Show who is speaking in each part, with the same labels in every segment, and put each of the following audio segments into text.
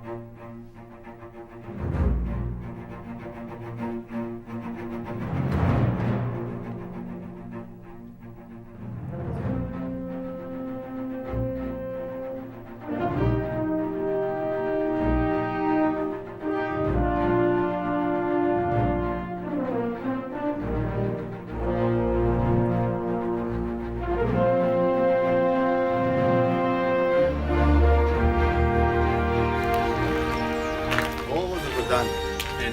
Speaker 1: En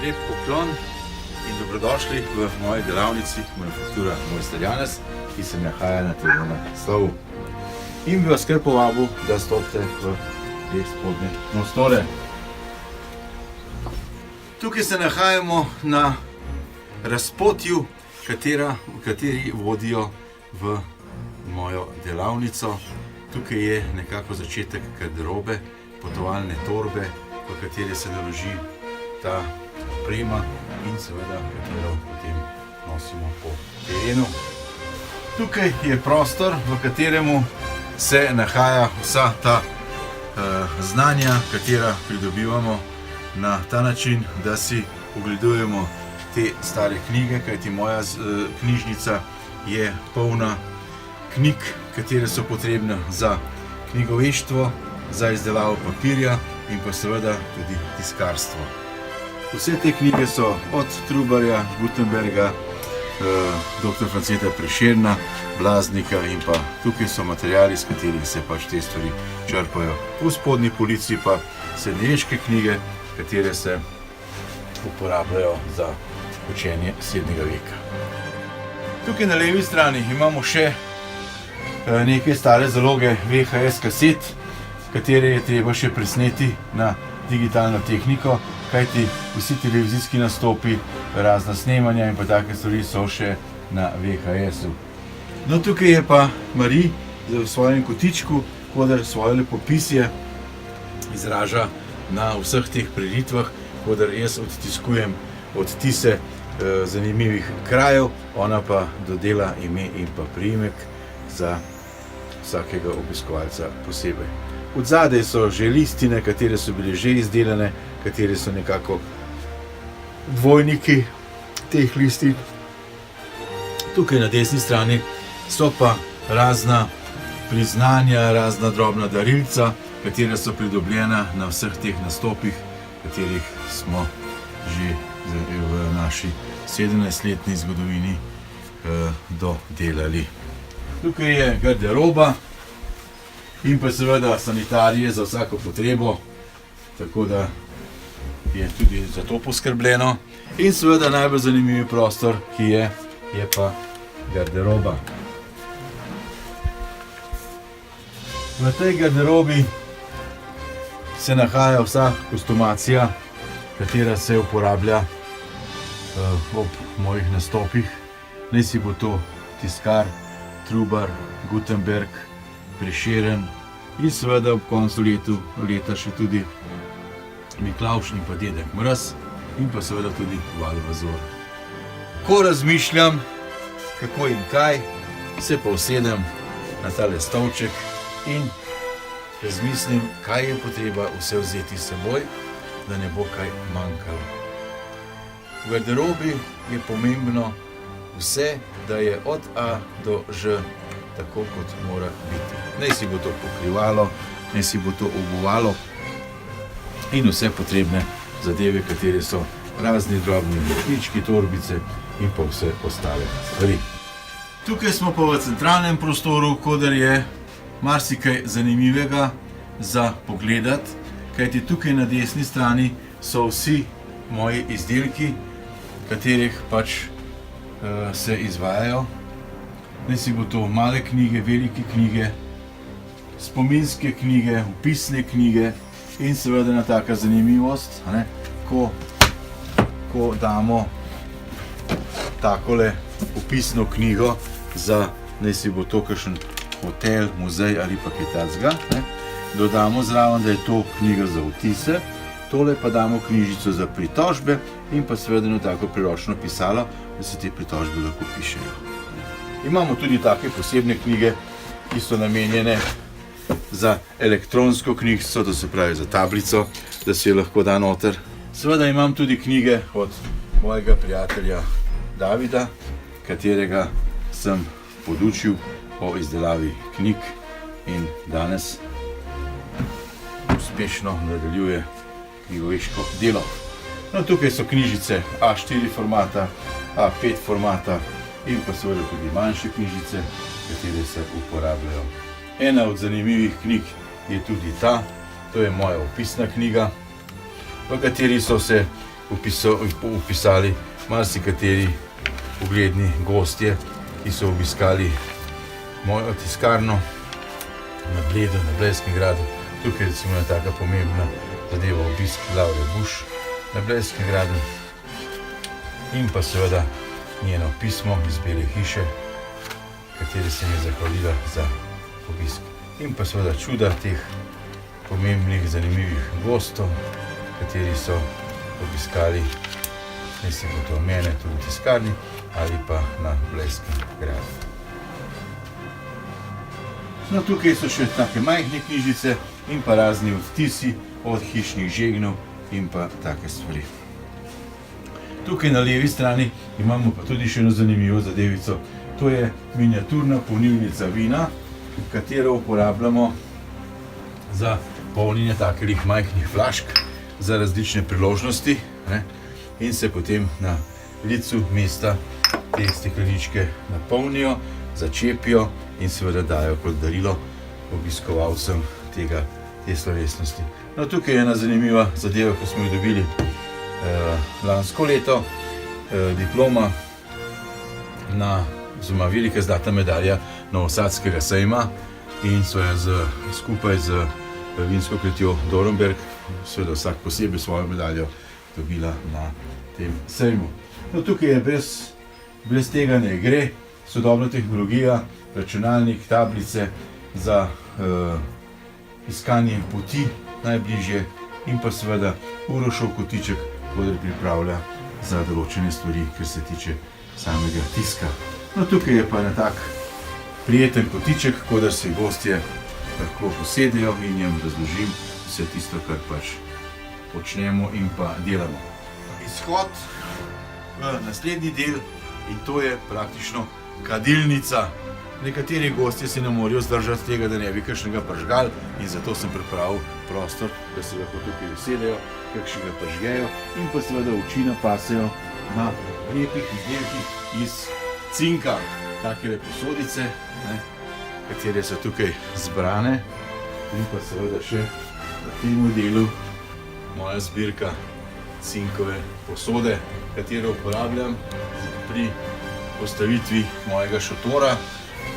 Speaker 1: lep poklon in dobrodošli v moji delavnici Manufaktura Mojster Janez, ki se nahaja na tem naslovu. In bi vas kar povabil, da stopite v te spodnje prostore. Tukaj se nahajamo na razpotju, kateri vodijo v mojo delavnico. Tukaj je nekako začetek garderobe, potovalne torbe, v kateri se naloži ta oprema in seveda, katero potem nosimo po terenu. Tukaj je prostor, v kateremu se nahaja vsa ta znanja, katera pridobivamo na ta način, da si ogledujemo te stare knjige, kajti moja knjižnica je polna knjig, katere so potrebne za knjigoveštvo, za izdelavo papirja in pa seveda tudi tiskarstvo. Vse te knjige so od Trubarja, Gutenberga, dr. Franceta Prešerna, Blaznika in pa tukaj so materijali, s katerih se pač te stvari črpajo. V spodnji polici pa srednjeveške knjige, katere se uporabljajo za učenje srednjega veka. Tukaj na levi strani imamo še nekaj stare zaloge VHS kaset, katere je treba še presneti na digitalno tehniko, kajti vsi televizijski nastopi, razna snemanja in pa take stvari so še na VHS-u. No, tukaj je pa Marij v svojem kotičku, koder svoje lepopisje izraža na vseh teh priritvah, koder jaz odtiskujem odtise zanimivih krajev, ona pa dodela ime in pa priimek za vsakega obiskovalca posebej. Od zadaj so že listine, katere so bile že izdelane, katere so nekako dvojniki teh listin. Tukaj na desni strani so pa razna priznanja, razna drobna darilca, katera so pridobljena na vseh teh nastopih, katerih smo že v naši 17-letni zgodovini dodelali. Tukaj je garderoba in pa seveda sanitarije za vsako potrebo, tako da je tudi za to poskrbljeno. In seveda najbolj zanimiv prostor, ki je pa garderoba. V tej garderobi se nahaja vsa kostumacija, katera se uporablja ob mojih nastopih. Naj si bo to tiskar, Trubar, Gutenberg, Prešeren in seveda ob koncu leta še tudi Miklavž in pa Dedek Mraz in pa seveda tudi Val Vazor. Ko razmišljam, kako in kaj, se pa usedem na tale stolček in razmislim, kaj je potreba vse vzeti s seboj, da ne bo kaj manjkalo. V garderobi je pomembno vse, da je od A do Ž tako, kot mora biti. Naj si bo to pokrivalo, naj si bo to obuvalo in vse potrebne zadeve, katere so razni drobni vrtički, torbice in pa vse ostale stvari. Tukaj smo pa v centralnem prostoru, koder je marsikaj zanimivega za pogledati, kajti tukaj na desni strani so vsi moji izdelki, katerih pač se izvajajo. Naj si bo to male knjige, velike knjige, spominske knjige, opisne knjige in seveda ena taka zanimivost, ko damo takole opisno knjigo za, naj si bo to kakšen hotel, muzej ali pa kaj takega, dodamo zraven, da je to knjiga za vtise, tole pa damo knjižico za pritožbe in pa seveda eno tako priročno pisalo, da se te pritožbe lahko pišejo. Imamo tudi take posebne knjige, ki so namenjene za elektronsko knjižico, to se pravi za tablico, da se jo lahko da noter. Seveda imam tudi knjige od mojega prijatelja Davida, katerega sem podučil o izdelavi knjig in danes uspešno nadaljuje knjigoveško delo. No, tukaj so knjižice A4 formata, A5 formata in pa seveda tudi manjše knjižice, katere se uporabljajo. Ena od zanimivih knjig je tudi ta, to je moja opisna knjiga, v kateri so se upisali marsikateri ugledni gostje, ki so obiskali mojo tiskarno na Bledu, na Blejskem gradu. Tukaj recimo je taka pomembna zadeva obisk Laure Buš na Blejskem gradu in pa seveda njeno pismo iz Bele hiše, kateri se mi je zahvalila za obisk. In pa seveda čuda teh pomembnih, zanimivih gostov, kateri so obiskali, mislim, to mene tudi v tiskarni ali pa na Blejskem gradu. No, tukaj so še take majhne knjižice in pa razni odtisi od hišnih žegnov in pa take stvari. Tukaj na levi strani imamo pa tudi še eno zanimivo zadevico. To je miniaturna polnilnica vina, katero uporabljamo za polnjenje takih majhnih flašk za različne priložnosti, in se potem na licu mesta te stekleničke napolnijo, začepijo in seveda dajo kot darilo obiskovalcem te slovesnosti. No, tukaj je ena zanimiva zadeva, ko smo jo dobili lansko leto, diploma oziroma velika zlata medalja Novosadskega sejma in so jo skupaj z vinsko kletjo Dorenberg, seveda vsak posebej svojo medaljo, dobila na tem sejmu. No, tukaj je brez tega ne gre, sodobna tehnologija, računalnik, tablice za iskanje poti najbližje in pa seveda Urošev kotiček, koder pripravlja za določene stvari, kar se tiče samega tiska. No, tukaj je pa tak prijeten kotiček, koder se gostje lahko posedejo in jim razložim vse tisto, kar pač počnemo in pa delamo. Izhod v naslednji del in to je praktično kadilnica. Nekateri gostje se ne morejo zdržati tega, da ne bi kakšnega pržgal in zato sem pripravil prostor, da se lahko tukaj usedejo, kakšnega pržgejo in pa seveda oči napasejo na lepih izdelkih iz cinka. Takele posodice, katere so tukaj zbrane in pa seveda še v tem delu moja zbirka cinkove posode, katero uporabljam pri postavitvi mojega šotora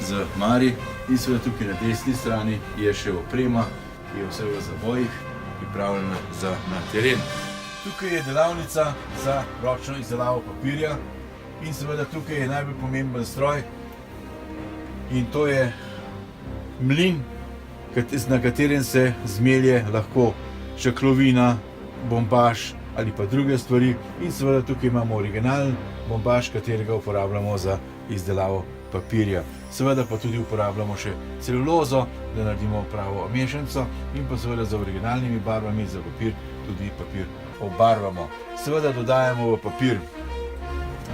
Speaker 1: z Mari in seveda tukaj na desni strani je še oprema, ki je vse v zabojih pripravljena na teren. Tukaj je delavnica za ročno izdelavo papirja in seveda tukaj je najbolj pomemben stroj in to je mlin, na katerem se zmelje lahko šaklovina, bombaž ali pa druge stvari in seveda tukaj imamo originalen bombaž, katerega uporabljamo za izdelavo papirja. Seveda pa tudi uporabljamo še celulozo, da naredimo pravo mešanico in pa seveda z originalnimi barvami za papir tudi papir obarvamo. Seveda dodajamo v papir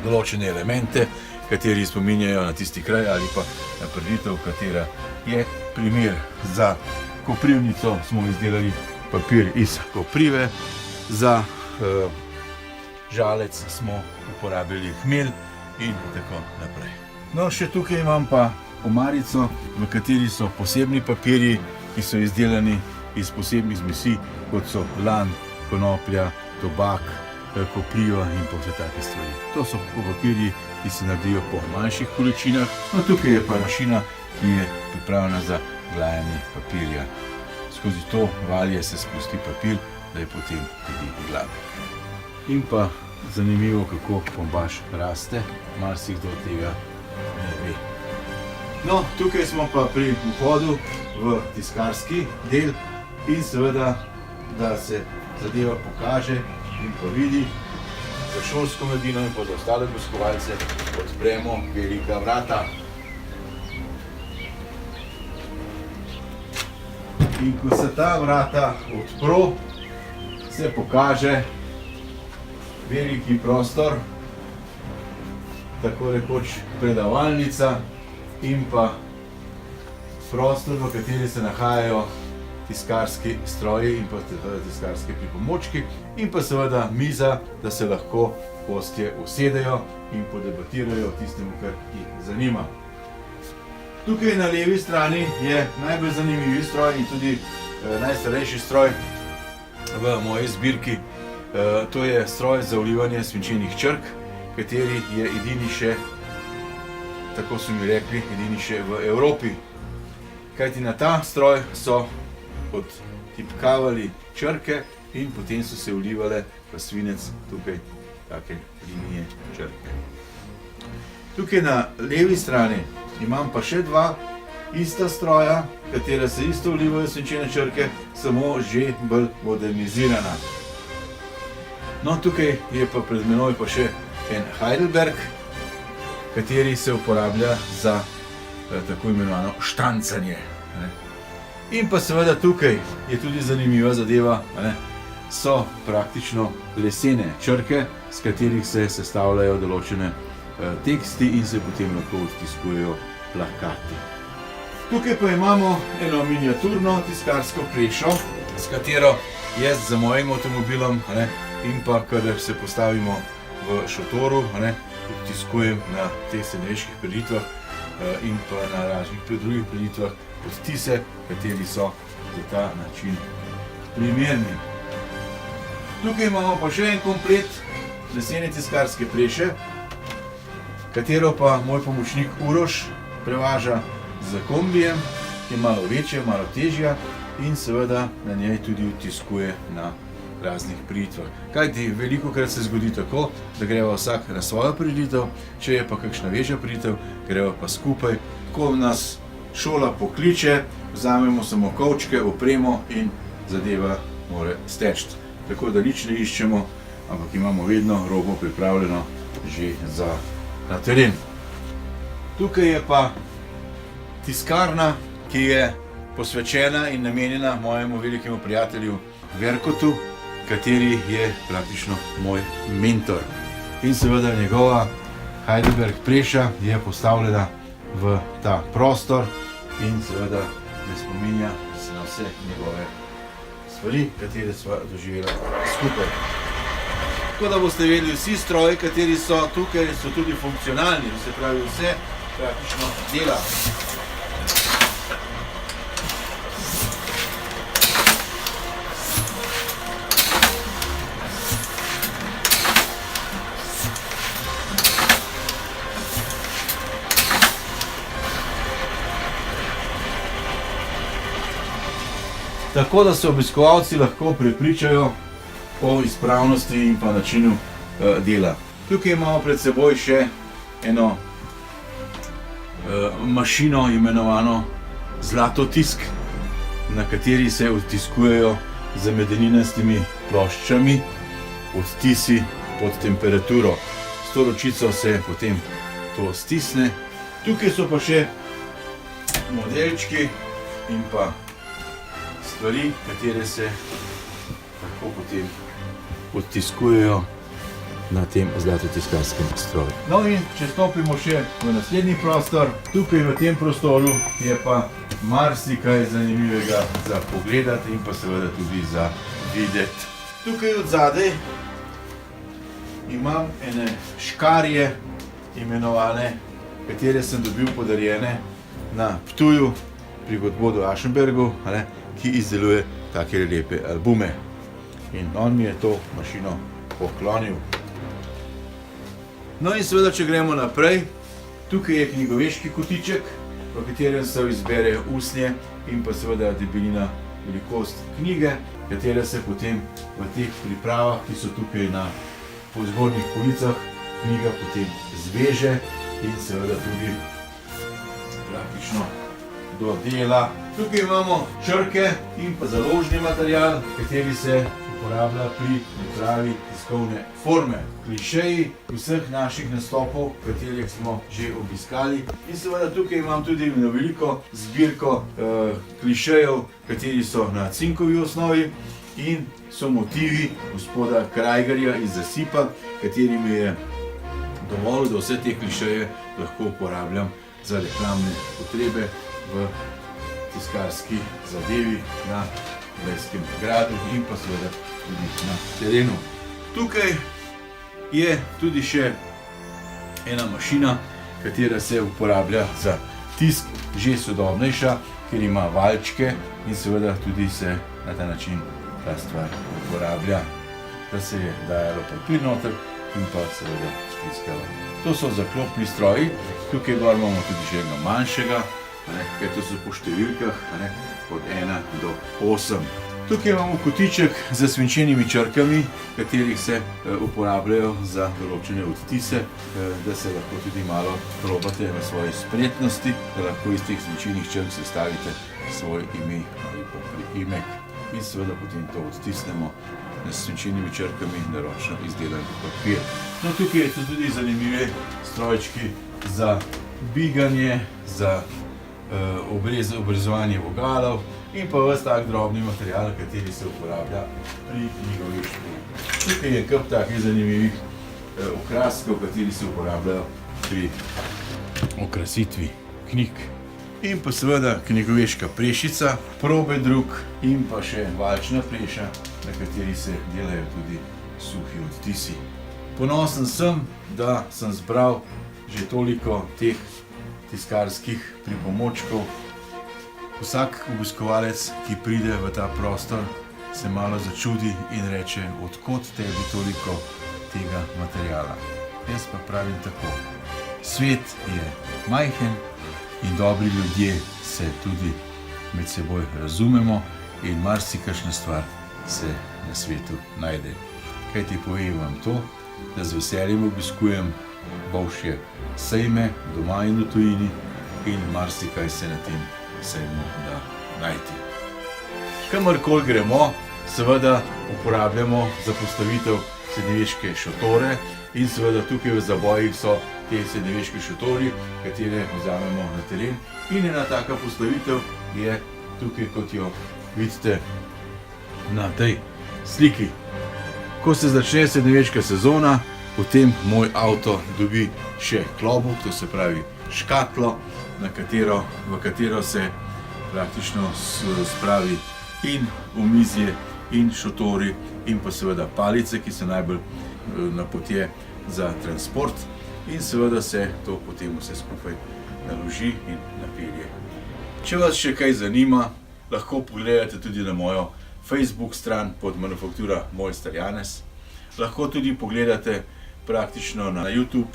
Speaker 1: določene elemente, kateri spominjajo na tisti kraj ali pa na prireditev, katera je primer. Za koprivnico smo izdelali papir iz koprive, za žalec smo uporabili hmelj in tako naprej. No, še tukaj imam pa omarico, v kateri so posebni papirji, ki so izdelani iz posebnih zmesi, kot so lan, konoplja, tobak, kopriva in pa vse take stvari. To so papirji, ki se naredijo po manjših količinah. No, tukaj je pa mašina, ki je pripravljena za glajanje papirja. Skozi to valje se spusti papir, da je potem tudi gladek. In pa zanimivo, kako bombaž raste, marsikdo tega ne ve. No, tukaj smo pa pri vhodu v tiskarski del in seveda, da se zadeva pokaže in pa vidi, za šolsko mladino in pa za ostale obiskovalce odpremo velika vrata. In ko se ta vrata odpro, se pokaže veliki prostor, tako rekoč predavalnica in pa prostor, v kateri se nahajajo tiskarski stroji in pa tiskarski pripomočki in pa seveda miza, da se lahko gostje usedejo in podebatirajo o tistem, kar jih zanima. Tukaj na levi strani je najbolj zanimivi stroj in tudi najstarejši stroj v moji zbirki. To je stroj za vlivanje svinčenih črk, kateri je edini še, tako so mi rekli, edini še v Evropi. Kajti na ta stroj so odtipkavali črke in potem so se vlivale v svinec tukaj take linije črke. Tukaj na levi strani imam pa še dva ista stroja, katera se isto vlivajo svinčene črke, samo že bolj modernizirana. No, tukaj je pa pred menoj pa še en Heidelberg, kateri se uporablja za tako imenovano štancanje. In pa seveda tukaj je tudi zanimiva zadeva, so praktično lesene črke, s katerih se sestavljajo določene teksti in se potem lahko odtiskujejo plakati. Tukaj pa imamo eno miniaturno tiskarsko prešo, s katero jaz za mojim avtomobilom in pa kadar se postavimo v šotoru, odtiskujem na teh srednjeveških preditvah in pa na raznih drugih preditvah odtise, kateri so za ta način primerni. Tukaj imamo pa še en komplet lesene tiskarske preše, katero pa moj pomočnik Uroš prevaža z kombijem, ki je malo večja, malo težja in seveda na njej tudi odtiskuje na raznih prireditvah. Kajti velikokrat se zgodi tako, da greva vsak na svojo prireditev, če je pa kakšna večja prireditev, greva pa skupaj. Ko nas šola pokliče, vzamemo samo kovčke, opremo in zadeva mora steči. Tako da nič ne iščemo, ampak imamo vedno robo pripravljeno že za na teren. Tukaj je pa tiskarna, ki je posvečena in namenjena mojemu velikemu prijatelju Verkotu, kateri je praktično moj mentor. In seveda njegova Heidelberg preša je postavljena v ta prostor in seveda me spominja na vse njegove stvari, katere sva doživela skupaj. Tako da boste vedeli, vsi stroji, kateri so tukaj, so tudi funkcionalni, se pravi vse praktično dela. Tako da se obiskovalci lahko prepričajo o izpravnosti in pa načinu dela. Tukaj imamo pred seboj še eno mašino imenovano zlatotisk, na kateri se odtiskujejo z medeninastimi ploščami odtisi pod temperaturo. S to ročico se potem to stisne. Tukaj so pa še modelčki in pa stvari, katere se lahko potem odtiskujejo na tem zlatotiskarskem stroju. No in če stopimo še v naslednji prostor, tukaj v tem prostoru je pa marsikaj zanimivega za pogledati in pa seveda tudi za videti. Tukaj od zadaj imam ene škarje imenovane, katere sem dobil podarjene na Ptuju pri gospodu Aschenbergu, ki izdeluje take lepe albume. In on mi je to mašino poklonil. No in seveda, če gremo naprej, tukaj je knjigoveški kotiček, v katerem se izbere usnje in pa seveda debelina, velikost knjige, katere se potem v teh pripravah, ki so tukaj na zgornjih policah, knjiga potem zveže in seveda tudi praktično do dela. Tukaj imamo črke in pa založni material, kateri se uporablja pri pripravi tiskovne forme. Klišeji vseh naših nastopov, katerih smo že obiskali. In seveda tukaj imam tudi veliko zbirko klišejev, kateri so na cinkovi osnovi in so motivi gospoda Krajgerja iz Zasipa, kateri mi je dovolil, da vse te klišeje lahko uporabljam za reklamne potrebe v tiskarski zadevi na Blejskem gradu in pa seveda tudi na terenu. Tukaj je tudi še ena mašina, katera se uporablja za tisk, že sodobnejša, ker ima valjčke in seveda tudi se na ta način ta stvar uporablja, da se je dajalo papir noter in pa seveda stiskalo. To so zaklopni stroji, tukaj gor imamo tudi še enega manjšega, ker to so po številkah, od 1 do 8. Tukaj imamo kotiček z svinčenimi črkami, katerih se uporabljajo za določene odtise, da se lahko tudi malo probate v svoji spretnosti, da lahko iz teh svinčenih črk sestavite svoj ime ali pa priimek in seveda potem to odtisnemo s svinčenimi črkami na ročno izdelan papir. No, tukaj so tudi zanimive strojčki za biganje, za obrezovanje vogalov in pa ves tak drobni material, kateri se uporablja pri knjigovištvu. Tukaj je kup takih zanimivih okraskov, kateri se uporabljajo pri okrasitvi knjig. In pa seveda knjigoveška prešica, probedruk in pa še valjčna preša, na kateri se delajo tudi suhi odtisi. Ponosen sem, da sem zbral že toliko teh tiskarskih pripomočkov. Vsak obiskovalec, ki pride v ta prostor, se malo začudi in reče, od kod tebi toliko tega materiala. Jaz pa pravim tako, svet je majhen in dobri ljudje se tudi med seboj razumemo in marsikakšna stvar se na svetu najde. Kaj ti povem vam to, da z veseljem obiskujem bolšje sejme doma in v tujini in marsikaj se na tem sejmu da najti. Kamorkoli gremo, seveda uporabljamo za postavitev srednjeveške šotore in seveda tukaj v zabojih so te srednjeveški šotori, katere vzamemo na teren in ena taka postavitev je tukaj, kot jo vidite na tej sliki. Ko se začne srednjeveška sezona, potem moj avto dobi še klobuk, to se pravi škatlo, v katero se praktično spravi in omizje, in šotori, in pa seveda palice, ki so najbolj napotje za transport. In seveda se to potem vse skupaj naloži in napelje. Če vas še kaj zanima, lahko pogledate tudi na mojo Facebook stran pod Manufaktura Mojster Janez. Lahko tudi pogledate praktično na YouTube,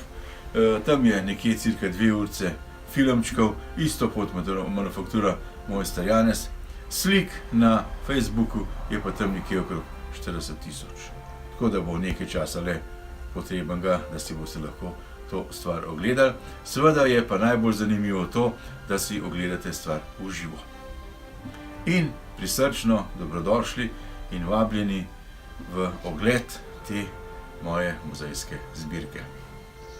Speaker 1: tam je nekje cirka 2 urce filmčkov, isto pod Manufaktura Mojster Janez. Slik na Facebooku je pa tam nekje okrog 40 000. Tako da bo nekaj časa le potrebnega, da si boste lahko to stvar ogledali. Seveda je pa najbolj zanimivo to, da si ogledate stvar v živo. In prisrčno dobrodošli in vabljeni v ogled te moje muzejske zbirke.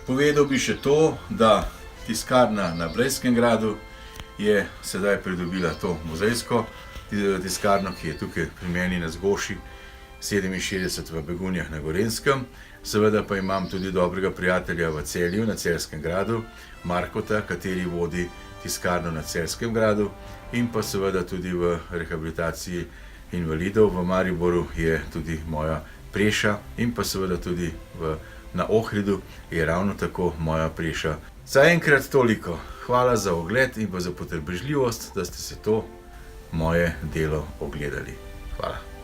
Speaker 1: Povedal bi še to, da tiskarna na Blejskem gradu je sedaj pridobila to muzejsko tiskarno, ki je tukaj pri meni na Zgoši 67 v Begunjah na Gorenjskem. Seveda pa imam tudi dobrega prijatelja v Celju, na Celjskem gradu, Markota, kateri vodi tiskarno na Celjskem gradu in pa seveda tudi v rehabilitaciji invalidov v Mariboru je tudi moja preša in pa seveda tudi na Ohridu je ravno tako moja preša. Zaenkrat toliko. Hvala za ogled in pa za potrpežljivost, da ste si to moje delo ogledali. Hvala.